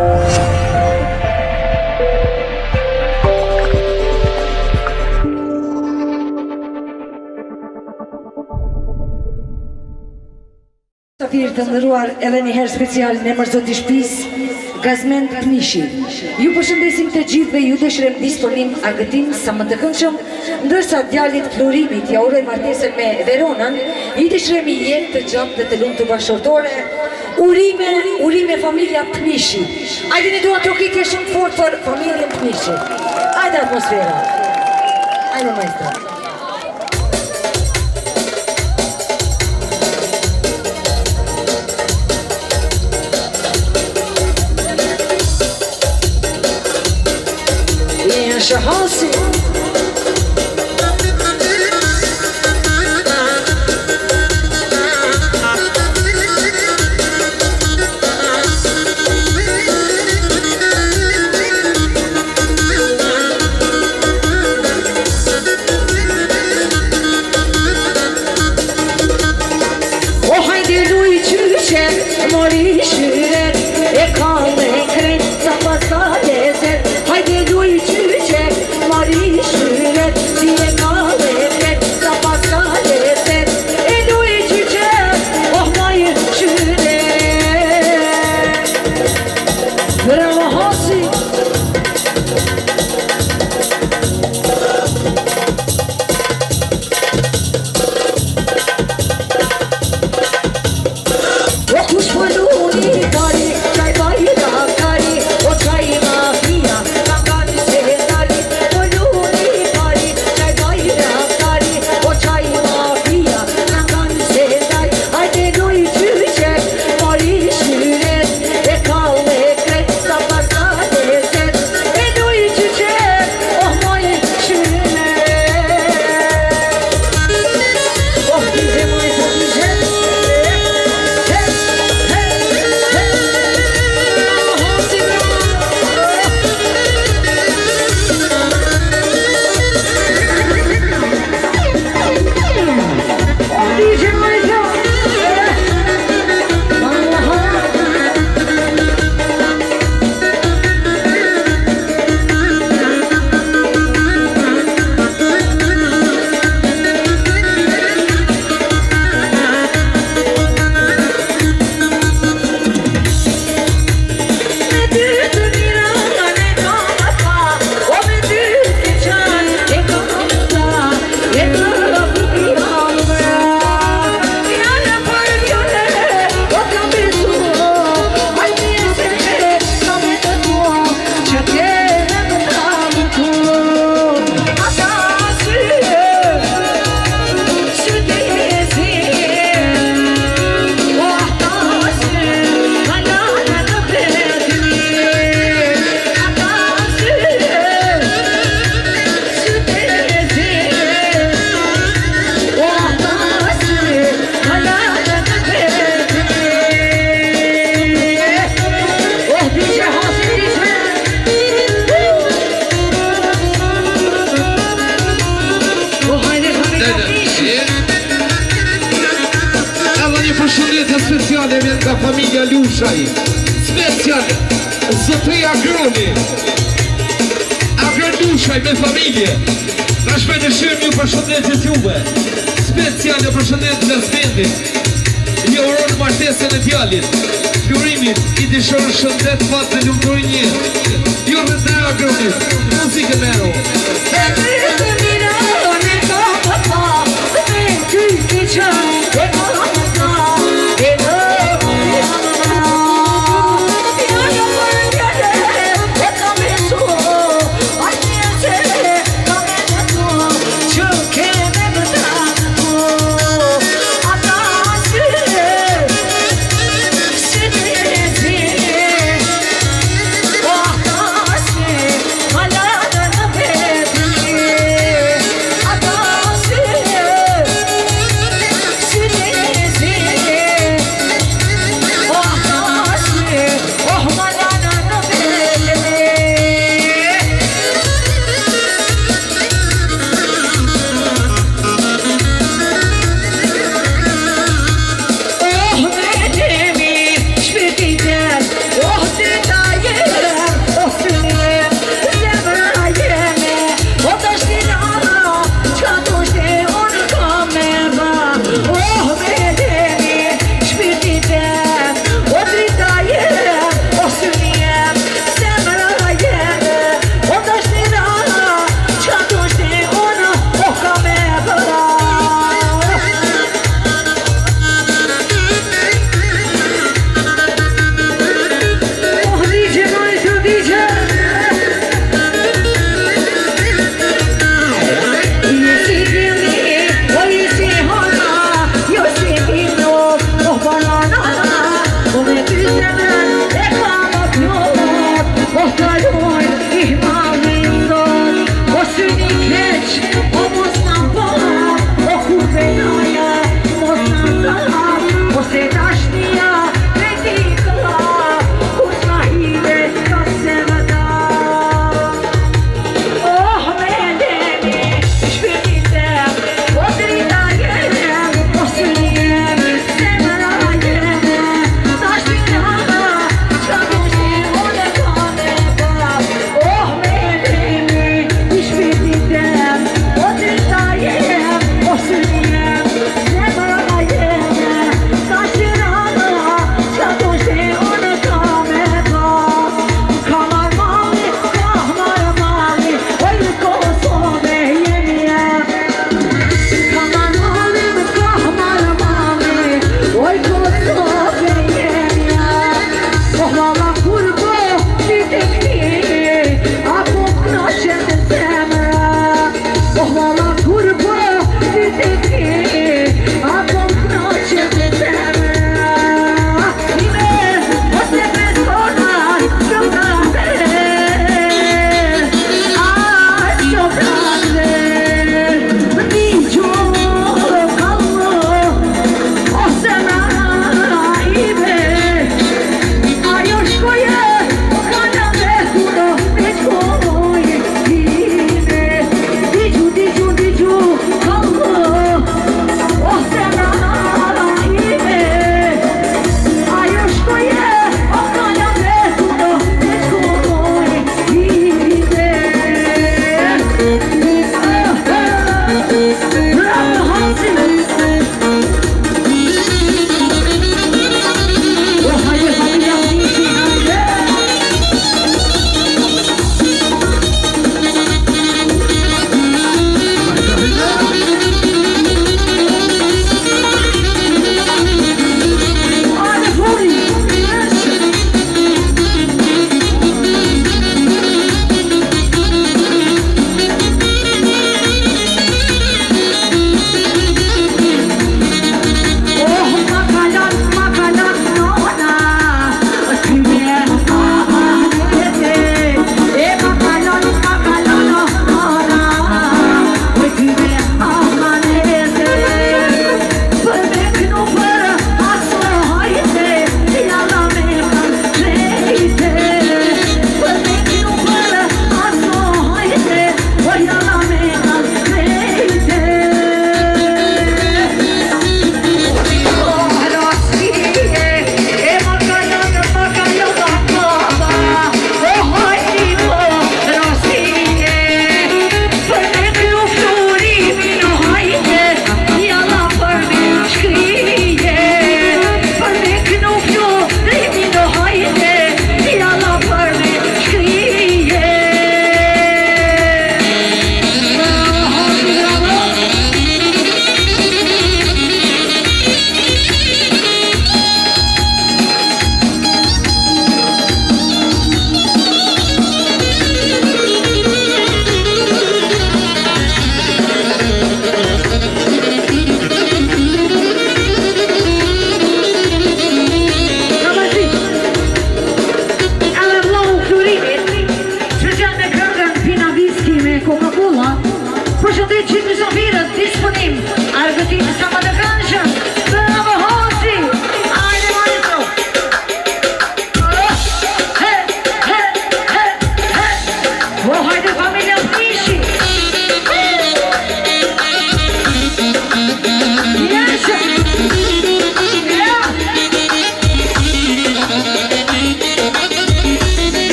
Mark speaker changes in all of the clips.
Speaker 1: Safirë të ndëruar edhe një herë special në emër zoti shtëpisë Gazmend Pnishi. Ju përshëndesim të gjithë dhe ju dëshirojmë disponim argëtim sa më të këndshëm, ndërsa djalit Florimit ja uroj martesën me Veronën, i dëshirojmë jetë të gjatë dhe të lumtur bashkëtorë. Urime familja Pnishi. Hajde ne dua trokitje shumë fort për familjen Pnishi. Hajde atmosfera. Hajde maestro. Shahasi O hajde luj qyqen mori shyret e kalle krejt sa pasta lezer. Hajde luj qyqen mori shyret si e kalle krejt sa pasta lezer. E luj qyqen oh maj shyret. Bravo hasi
Speaker 2: nga familja Lushaj, special Zotëja Agroni, Agron Lushaj me familje. Na shpejtëshim ju përshëndetjet juve, special ju përshëndet Gazmendit, ju uron martesën e djalit, Florimit, i dëshon shëndet fat dhe lumturin jetë. Ju rënda Agronit, muzikën mero.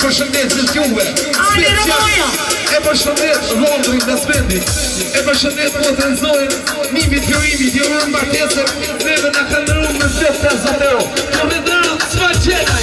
Speaker 2: përshëndetjes juve. Special e përshëndet Londrin nga Svendi. E përshëndet motën Zoën, Mimit Flurimit, ju urojmë martesën, neve na kanë dhënë me fletë ta zotero. Në vendran, s'fa gjena.